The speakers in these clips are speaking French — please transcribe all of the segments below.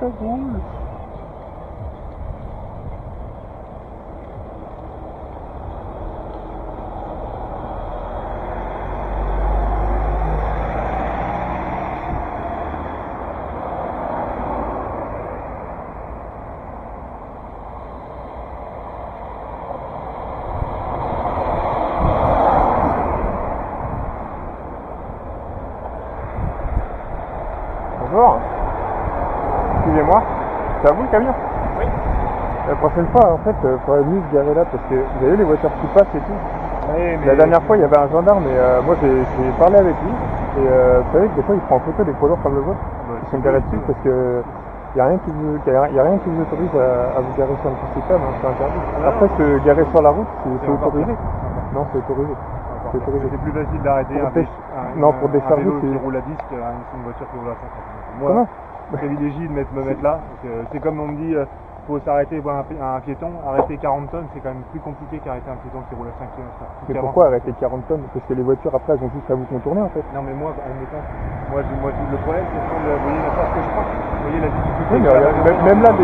cagoule. Bonjour. Excusez-moi, c'est à vous le camion? Oui. La prochaine fois, en fait, il faudrait mieux se garer là parce que vous avez les voitures qui passent et tout. Oui, mais... La dernière fois, il y avait un gendarme et moi j'ai parlé avec lui. Et vous savez que des fois, il prend en photo des poids lourds comme le vôtre qui sont garés dessus parce que il n'y a rien qui vous autorise à vous garer sur une piste cyclable, hein, c'est interdit. Après, se garer sur la route, c'est autorisé. Non, c'est autorisé. C'est plus facile d'arrêter pour décharger, vélo qui roule à disque qu'une voiture qui roule à 50. Moi, je privilégie de me mettre là. C'est comme on me dit, faut s'arrêter voir un piéton. Arrêter 40 tonnes, c'est quand même plus compliqué qu'arrêter un piéton qui roule à 5 km/h. C'est pourquoi arrêter 40 tonnes? Parce que les voitures après elles ont juste à vous contourner en fait. Non mais moi, en mettant, le problème c'est quand vous voyez la place que je prends. Vous voyez la difficulté. Oui, mais même là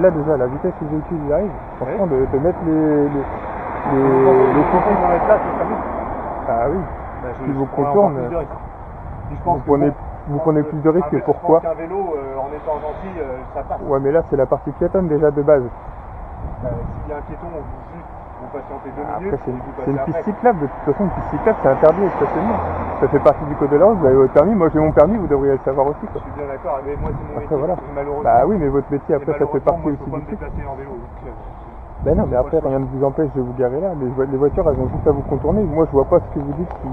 déjà, la vitesse que les véhicules ils arrivent, franchement de mettre les vont être là, c'est mieux. Ah oui. Si vous contournent, vous prenez plus de risques. Pourquoi? Je pense qu'un vélo, en étant gentil, ça passe. Ouais, mais là c'est la partie piétonne déjà de base. S'il y a un piéton, vous patientez 2 minutes. Après c'est une piste cyclable. De toute façon, une piste cyclable c'est interdit le stationnement. Ça fait partie du code de la route. Vous avez votre permis. Moi j'ai mon permis, vous devriez le savoir aussi. Je suis bien d'accord. Mais moi c'est mon métier. Voilà. Malheureusement. Bah oui, mais votre métier après ça fait partie aussi du truc. Ben non, mais après rien ne vous empêche de vous garer là. Les voitures elles ont juste à vous contourner. Moi je vois pas ce que vous dites qui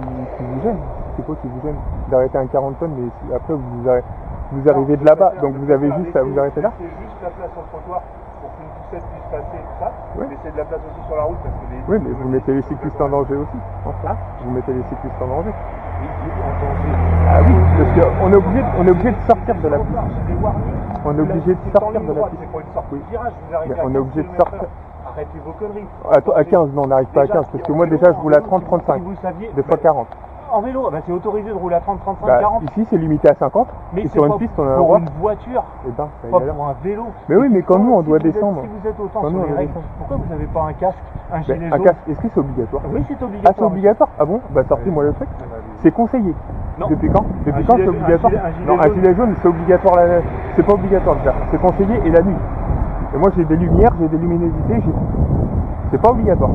vous gêne. C'est quoi qui vous gêne d'arrêter un 40 tonnes, mais après vous arrivez de là-bas, donc vous avez juste à vous arrêter là. C'est juste la place sur le trottoir pour qu'une poussette puisse passer, tout ça. Oui. Laissez de la place aussi sur la route parce que les... Oui, mais vous mettez les cyclistes en danger aussi. Enfin, vous mettez les cyclistes en danger. Oui, en danger. Ah oui, parce qu'on est obligé de sortir de la piste. On est obligé de sortir de la piste. C'est pour une sortie de virage, vous arrivez on est obligé de sortir. Arrêtez vos conneries. Attends, à 15, non, on n'arrive pas à 15, parce que moi déjà je roule à 30-35, des fois 40. En vélo, c'est autorisé de rouler à 30-35, 40. Ici c'est limité à 50, mais et sur une piste on a pour une voiture, pas pour un vélo. Mais oui, mais quand nous on doit descendre. Si vous êtes autant sur les règles, pourquoi vous n'avez pas un casque, un gilet jaune? Un casque, est-ce que c'est obligatoire? Oui, c'est obligatoire. Ah, c'est obligatoire? Ah bon? Bah sortez-moi le truc. C'est conseillé. Non. Depuis quand c'est obligatoire? Non, un gilet jaune c'est obligatoire, c'est pas obligatoire déjà. C'est conseillé et la nuit. Et moi j'ai des lumières, j'ai des luminosités, c'est pas obligatoire.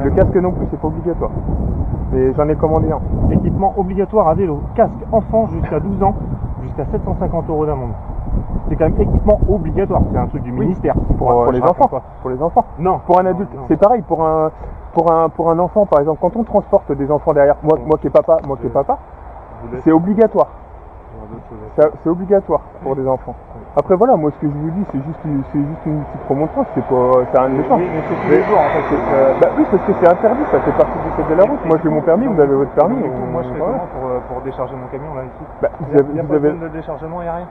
Le casque non plus, c'est pas obligatoire. Mais j'en ai commandé un. Équipement obligatoire à vélo. Casque enfant jusqu'à 12 ans, jusqu'à 750 € d'amende. C'est quand même équipement obligatoire. C'est un truc du ministère. Pour les enfants. Pour les enfants. Non. Pour un adulte. C'est pareil pour un enfant, par exemple, quand on transporte des enfants derrière, moi qui est papa, c'est obligatoire. C'est obligatoire pour des enfants. Après voilà, moi ce que je vous dis, c'est juste une petite remontrance, c'est un échange. Oui, mais c'est tous les jours en fait. Bah oui, parce que c'est interdit, ça fait partie du code de la route. Moi j'ai mon permis, vous avez votre permis. Moi je fais comment pour décharger mon camion là ici? Il y a pas de déchargement, il n'y a rien.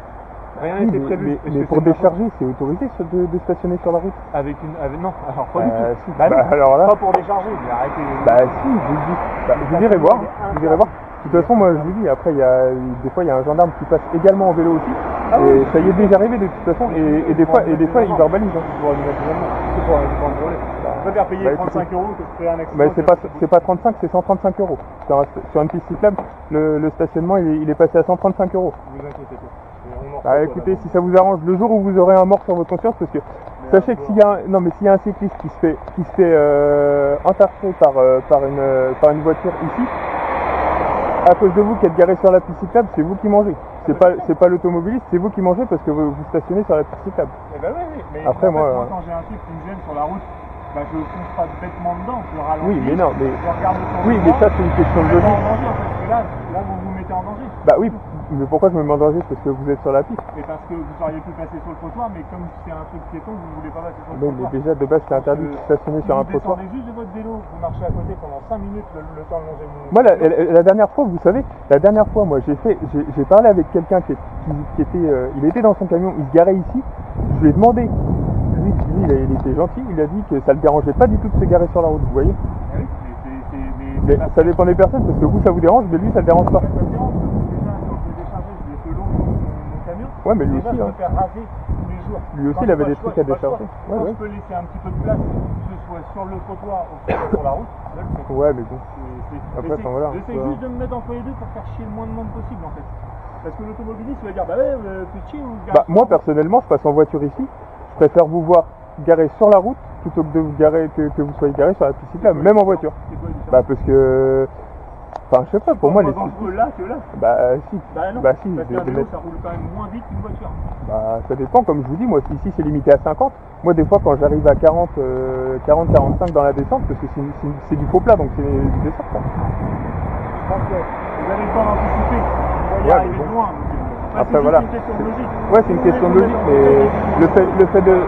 Rien n'était prévu. Mais pour décharger, c'est autorisé de stationner sur la route? Non, alors pas du tout. Alors là, pas pour décharger, mais arrêtez. Bah si, je vous dis. Vous irez voir. De toute façon, moi je vous dis, après des fois il y a un gendarme qui passe également en vélo aussi. Et ça y est déjà arrivé de toute façon. Et des fois il verbalise. Je préfère payer 35 € que de faire un accident. Mais c'est pas 35, c'est 135 €. Sur une piste cyclable, le stationnement il est passé à 135 €. Vous inquiétez pas. Écoutez, si ça vous arrange, le jour où vous aurez un mort sur votre conscience, parce que sachez que s'il y a un cycliste qui se fait entartrer par une voiture ici, à cause de vous qui êtes garé sur la piste cyclable, c'est vous qui mangez. C'est pas l'automobiliste, c'est vous qui mangez parce que vous stationnez sur la piste cyclable. Eh ben oui, mais après moi quand j'ai un truc qui me gêne sur la route, je ne fonce pas bêtement dedans, je ralentis. Oui, mais non, mais je regarde ça c'est une question de logique. Là vous vous mettez en danger. Bah oui, mais pourquoi je me mets en danger? Parce que vous êtes sur la piste. Et parce que vous auriez pu passer sur le trottoir, mais comme c'est un truc piéton, vous ne voulez pas passer sur le trottoir. Mais déjà de base c'est interdit de stationner sur un trottoir. Vous descendez juste de votre vélo, vous marchez à côté pendant 5 minutes le temps de longer mon... Moi la dernière fois, vous savez, moi j'ai parlé avec quelqu'un qui était il était dans son camion, il se garait ici, je lui ai demandé, lui il était gentil, il a dit que ça le dérangeait pas du tout de se garer sur la route, vous voyez. Oui, mais Mais ça dépend des personnes, parce que vous, ça vous dérange, mais lui, ça le dérange pas. Ça me dérange, parce que déjà, quand je vais décharger, je vais peu long mon camion. Ouais, mais lui Déjà, aussi, je hein. me faire raser tous les jours. Lui aussi, il avait des trucs à décharger. Quand je peux laisser un petit peu de place, que ce soit sur le trottoir ou sur la route, je le fais. Ouais, mais bon. Après, J'essaie voilà. juste de me mettre entre les deux pour faire chier le moins de monde possible, en fait. Parce que l'automobiliste, il va dire, bah ouais, petit ou Bah, moi, personnellement, je passe en voiture ici. Je préfère vous voir garer sur la route plutôt que de vous garer, que vous soyez garé sur la piste cyclable, même en voiture. C'est quoi la différence? Bah, parce que. Enfin, je sais pas, pour moi, les. Dangereux là que là. Bah, si. Bah non, Bah, si. parce qu'un vélo, ça roule quand même moins vite qu'une voiture. Bah, ça dépend, comme je vous dis, moi, ici, c'est limité à 50. Moi, des fois, quand j'arrive à 40-45 dans la descente, parce que c'est du faux plat, donc c'est du descente, quoi. Je pense que vous avez le temps d'anticiper. Vous voyez Ouais, arriver mais bon. loin. Après, voilà. C'est une question de logique. Ouais, c'est une question de logique, mais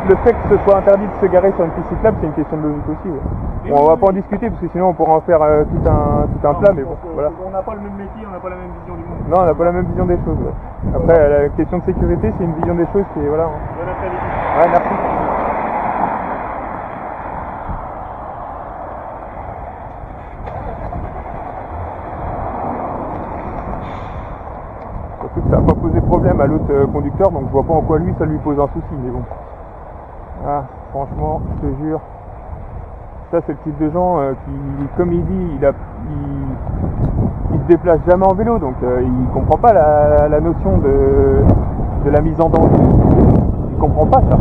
le fait que ce soit interdit de se garer sur une piste cyclable, c'est une question de logique aussi. Ouais. Bon, on va pas en discuter, parce que sinon, on pourra en faire tout un plat, mais bon, voilà. On n'a pas le même métier, on n'a pas la même vision du monde. Non, on n'a pas la même vision des choses. Ouais. Après, la question de sécurité, c'est une vision des choses qui est, voilà. Bon après-midi. Ouais, merci. Surtout que ça n'a pas posé problème à l'autre conducteur, donc je vois pas en quoi lui ça lui pose un souci, mais bon. Ah, franchement, je te jure, ça c'est le type de gens qui, comme il dit, il se déplace jamais en vélo, donc il comprend pas la notion de la mise en danger. Il comprend pas ça.